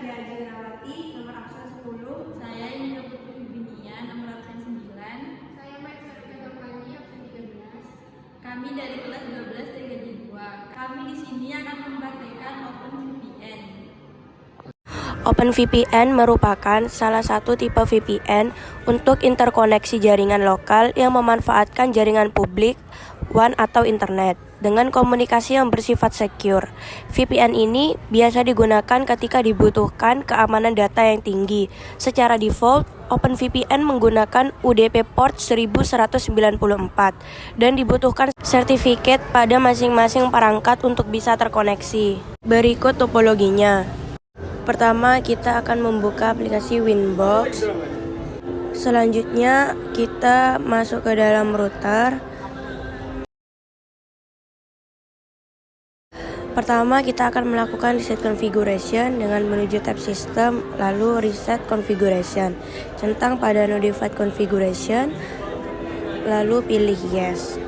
Nadia Jirawati, nomor absen 10. Saya Indra Putri Bibinia, nomor absen 9. Saya Maisa Gampani, absen 13. Kami dari kelas 12 Gaji 2. Kami di sini akan mempraktikkan OpenVPN. OpenVPN merupakan salah satu tipe VPN untuk interkoneksi jaringan lokal yang memanfaatkan jaringan publik, WAN atau internet dengan komunikasi yang bersifat secure. VPN ini biasa digunakan ketika dibutuhkan keamanan data yang tinggi. Secara default, OpenVPN menggunakan UDP port 1194 dan dibutuhkan sertifikat pada masing-masing perangkat untuk bisa terkoneksi. Berikut topologinya. Pertama, kita akan membuka aplikasi Winbox. Selanjutnya, kita masuk ke dalam router. Pertama, kita akan melakukan reset configuration dengan menuju tab System, lalu Reset Configuration. Centang pada Notified Configuration, lalu pilih Yes.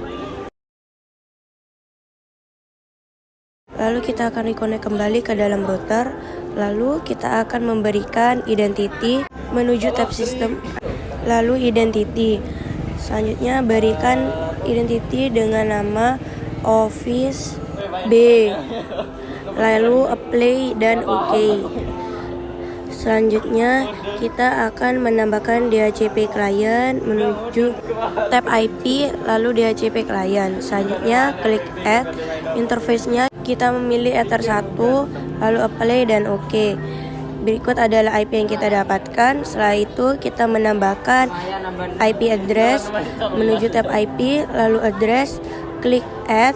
Lalu kita akan reconnect kembali ke dalam router. Lalu kita akan memberikan identity menuju tab System, lalu identity. Selanjutnya berikan identity dengan nama Office B, lalu apply dan OK. Selanjutnya kita akan menambahkan DHCP client menuju tab IP, lalu DHCP client. Selanjutnya klik add. Interface-nya kita memilih Ether 1, lalu apply dan OK. Berikut adalah IP yang kita dapatkan. Setelah itu kita menambahkan IP address menuju tab IP, lalu address, klik add.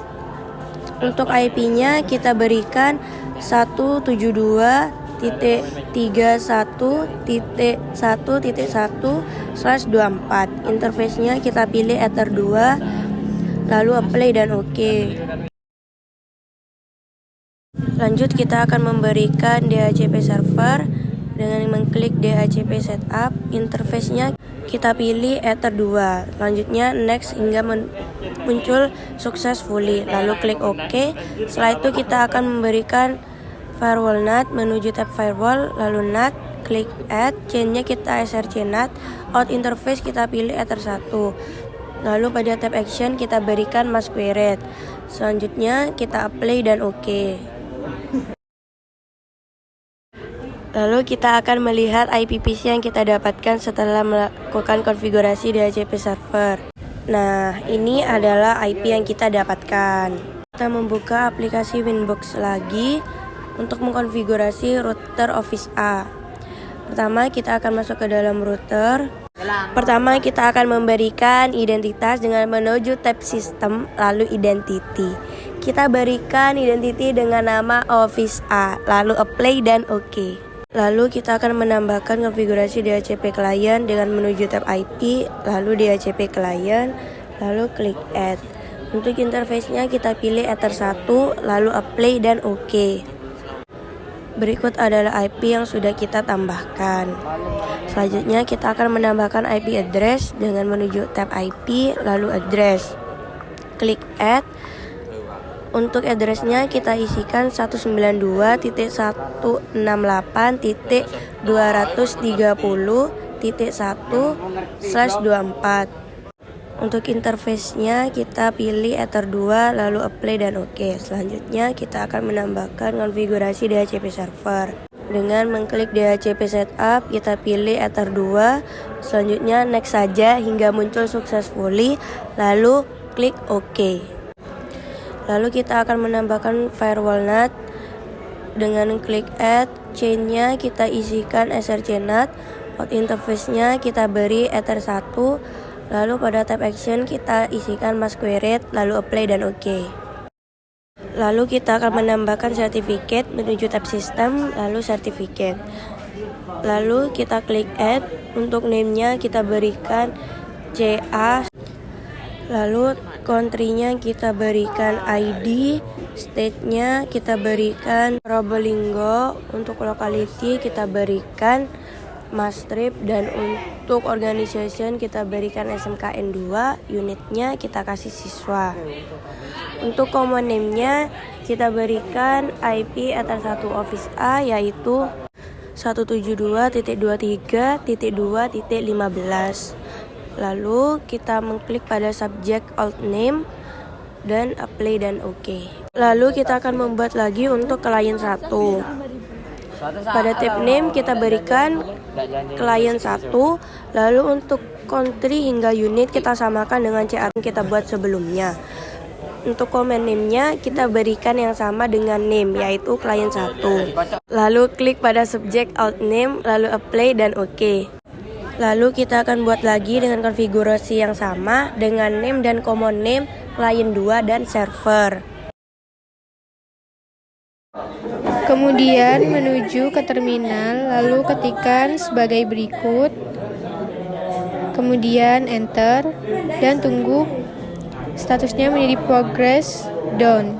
Untuk IP-nya kita berikan 172.1.1.1/24. Interface-nya kita pilih Ether 2, lalu apply dan OK. Lanjut, kita akan memberikan DHCP server dengan mengklik DHCP setup. Interface-nya kita pilih Ether 2. Selanjutnya next hingga muncul successfully, lalu klik OK. Setelah itu kita akan memberikan firewall NAT menuju tab firewall, lalu NAT, klik add. Chain-nya kita SRC NAT. Out interface kita pilih Ether 1. Lalu pada tab action kita berikan masquerade. Selanjutnya kita apply dan OK. Lalu kita akan melihat IPVC yang kita dapatkan setelah melakukan konfigurasi DHCP server. Nah, ini adalah IP yang kita dapatkan. Kita membuka aplikasi Winbox lagi untuk mengkonfigurasi router Office A. Pertama, kita akan masuk ke dalam router. Pertama, kita akan memberikan identitas dengan menuju tab System, lalu Identity. Kita berikan identity dengan nama Office A, lalu apply dan OK. Lalu kita akan menambahkan konfigurasi DHCP client dengan menuju tab IP, lalu DHCP client, lalu klik add. Untuk interface-nya kita pilih Ether 1, lalu apply dan OK. Berikut adalah IP yang sudah kita tambahkan. Selanjutnya kita akan menambahkan IP address dengan menuju tab IP, lalu address. Klik add. Untuk address-nya kita isikan 192.168.230.1/24. Untuk interface-nya kita pilih Ether 2, lalu apply dan OK. Selanjutnya kita akan menambahkan konfigurasi DHCP server. Dengan mengklik DHCP setup, kita pilih Ether 2. Selanjutnya next saja hingga muncul successfully, lalu klik OK. Lalu kita akan menambahkan firewall NAT dengan klik add. Chain-nya kita isikan SRC NAT. Out interface-nya kita beri Ether 1. Lalu pada tab action kita isikan masquerade, lalu apply dan OK. Lalu kita akan menambahkan sertifikat menuju tab System, lalu sertifikat. Lalu kita klik add. Untuk name-nya kita berikan CA. Lalu country-nya kita berikan ID, state-nya kita berikan Probolinggo, untuk locality kita berikan Maastricht, dan untuk organization kita berikan SMKN 2, unitnya kita kasih siswa. Untuk common name-nya kita berikan IP Ether 1 Office A yaitu 172.23.2.15. Lalu kita mengklik pada subjek alt name dan apply dan oke. Lalu kita akan membuat lagi untuk klien 1. Pada tab name kita berikan klien 1. Lalu untuk country hingga unit kita samakan dengan CR yang kita buat sebelumnya. Untuk comment name-nya kita berikan yang sama dengan name, yaitu klien 1. Lalu klik pada subjek alt name, lalu apply dan oke. Lalu kita akan buat lagi dengan konfigurasi yang sama dengan name dan common name, klien 2 dan server. Kemudian menuju ke terminal, lalu ketikkan sebagai berikut. Kemudian enter dan tunggu statusnya menjadi progress done.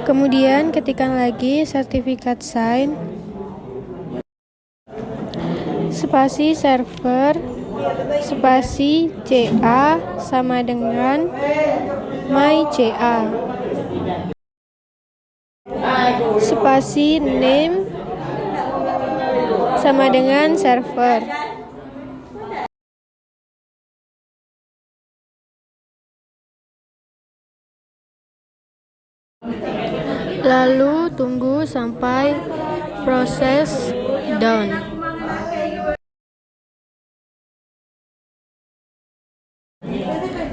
Kemudian ketikkan lagi sertifikat sign spasi server spasi CA sama dengan my CA spasi name sama dengan server. Lalu tunggu sampai proses done.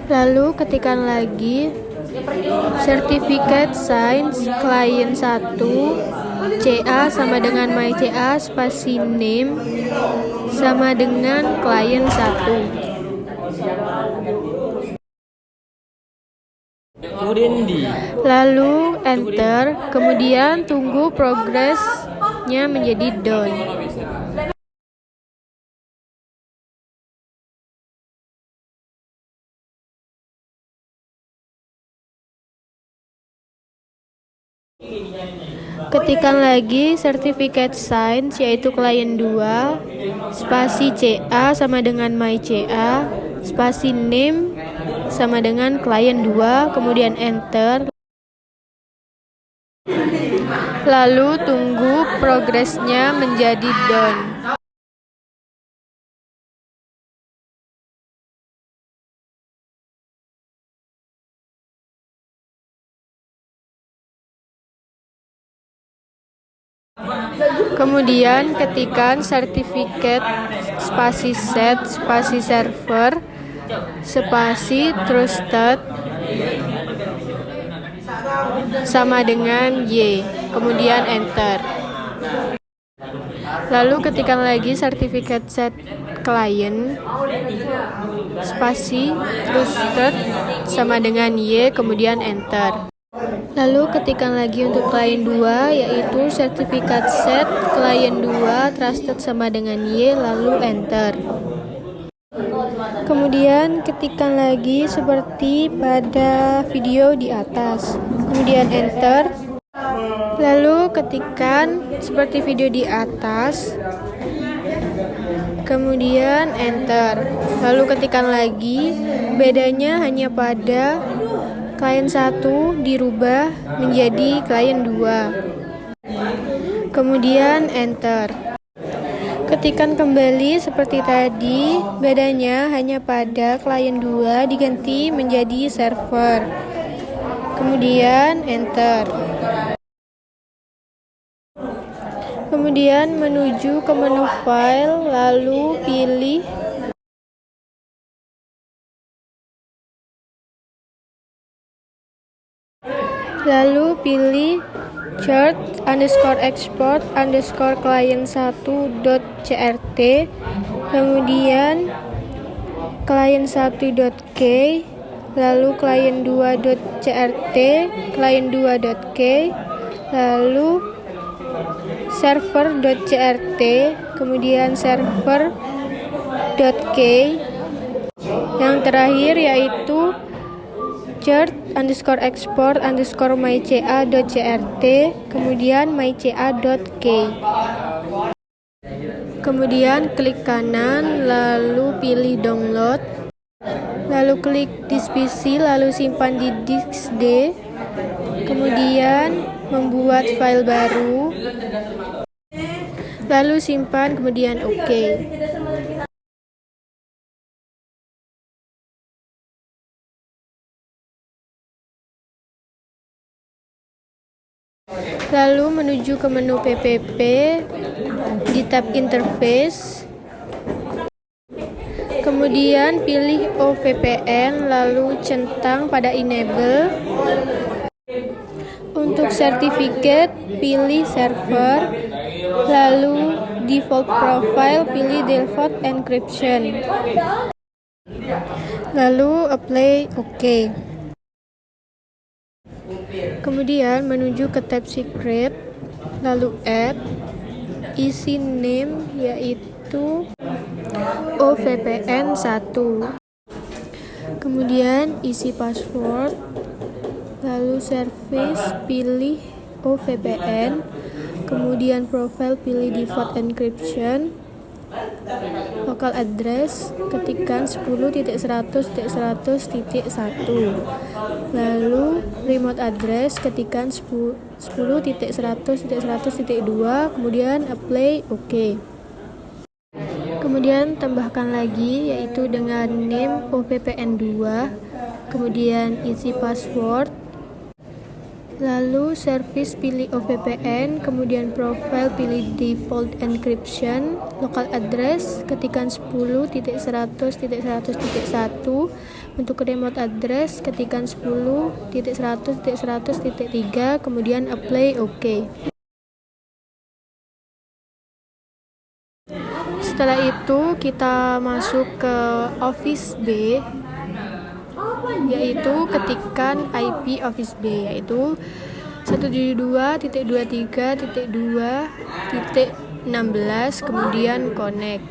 Lalu ketikkan lagi sertifikat sign klien 1 CA sama dengan my CA spasi name sama dengan klien 1. Lalu enter, kemudian tunggu progresnya menjadi done. Ketikkan lagi sertifikat sign yaitu klien 2 spasi CA sama dengan my CA spasi name sama dengan klien 2, kemudian enter. Lalu tunggu progresnya menjadi done. Kemudian ketikkan sertifikat spasi set spasi server spasi trusted sama dengan Y, kemudian enter. Lalu ketikkan lagi sertifikat set client spasi trusted sama dengan Y, kemudian enter. Lalu ketikkan lagi untuk klien 2 yaitu sertifikat set klien 2 trusted sama dengan Y, lalu enter. Kemudian ketikkan lagi seperti pada video di atas, kemudian enter. Lalu ketikkan seperti video di atas, kemudian enter. Lalu ketikkan lagi, bedanya hanya pada klien 1 dirubah menjadi klien 2. Kemudian enter. Ketikkan kembali seperti tadi, bedanya hanya pada klien 2 diganti menjadi server. Kemudian enter. Kemudian menuju ke menu file, lalu pilih chart underscore export underscore klien 1.crt, kemudian klien 1.k, lalu klien 2.crt, klien 2.k, lalu server.crt, kemudian server.k, yang terakhir yaitu chart underscore export underscore myca.crt, kemudian myca.k. Kemudian klik kanan, lalu pilih download, lalu klik disk PC, lalu simpan di disk D, Kemudian membuat file baru, lalu simpan, kemudian oke. Lalu menuju ke menu PPP di tab interface. Kemudian pilih OVPN, lalu centang pada enable. Untuk sertifikat, pilih server, lalu default profile, pilih default encryption. Lalu apply OK. Kemudian menuju ke tab secret, lalu add, isi name yaitu OVPN 1. Kemudian isi password, lalu service pilih OVPN, kemudian profile pilih default encryption, local address ketikkan 10.100.100.1, lalu remote address ketikkan 10.100.100.2, kemudian apply OK. Kemudian tambahkan lagi yaitu dengan name OVPN 2, kemudian isi password, lalu service pilih OVPN, kemudian profile pilih default encryption, local address ketikkan 10.100.100.1, untuk remote address ketikkan 10.100.100.3, kemudian apply OK. Setelah itu kita masuk ke Office B, yaitu ketikkan IP Office B yaitu 172.23.2.16, kemudian connect.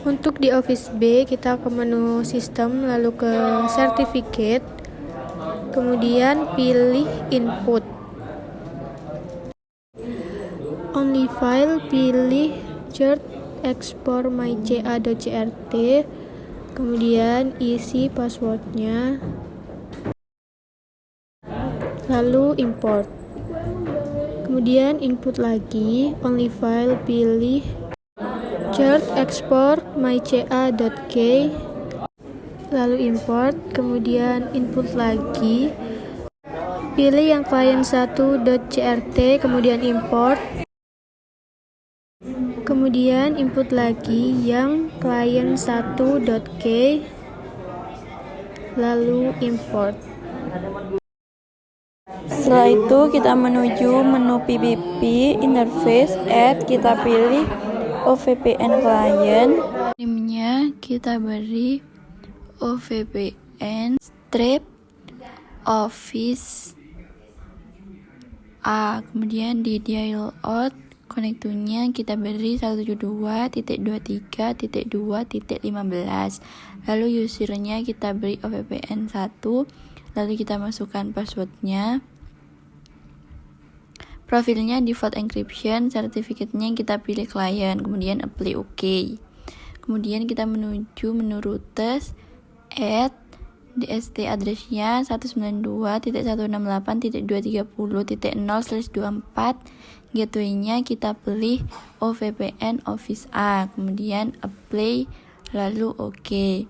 Untuk di Office B kita ke menu sistem, lalu ke certificate, kemudian pilih input. Only file pilih chart export myca.crt, kemudian isi passwordnya, lalu import. Kemudian input lagi, only file pilih chart export myca.k, lalu import. Kemudian input lagi, pilih yang client1.crt, kemudian import. Kemudian input lagi yang client1.k, lalu import. Setelah itu kita menuju menu PPP interface, add, kita pilih OVPN client. Name-nya kita beri OVPN strip office A. Kemudian di dial out konektornya kita beri 172.23.2.15. Lalu usernya kita beri OVPN 1, lalu kita masukkan passwordnya. Profilnya default encryption, sertifikatnya kita pilih client, kemudian apply OK. Kemudian kita menuju menu routes, add, DST addressnya 192.168.230.0/24, gateway-nya kita pilih OVPN Office A, kemudian apply, lalu OK.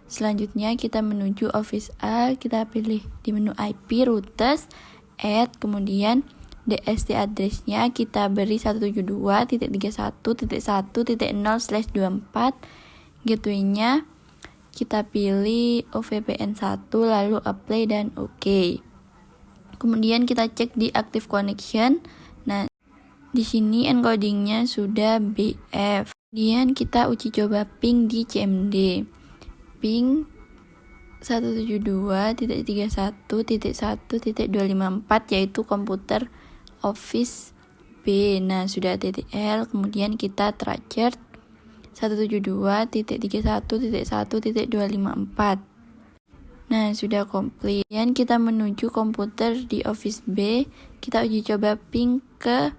Selanjutnya kita menuju Office A, kita pilih di menu IP routes, add, kemudian DST address-nya kita beri 172.31.1.0/24, gateway-nya kita pilih OVPN 1, lalu apply dan OK. Kemudian kita cek di active connection. Nah, di sini encodingnya sudah BF. Kemudian kita uji coba ping di CMD. Ping 172.31.1.254 yaitu komputer Office B. Nah, sudah TTL. Kemudian kita tracer 172.31.1.254. Nah, sudah komplit. Dan kita menuju komputer di Office B. Kita uji coba ping ke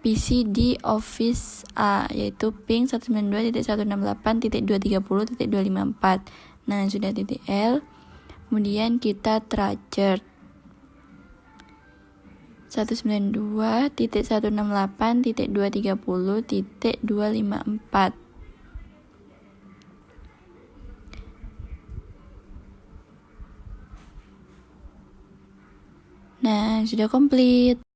PC di Office A, yaitu ping 192.168.230.254. Nah, sudah TTL. Kemudian kita tracer 192.168.230.254. Nah, sudah komplit.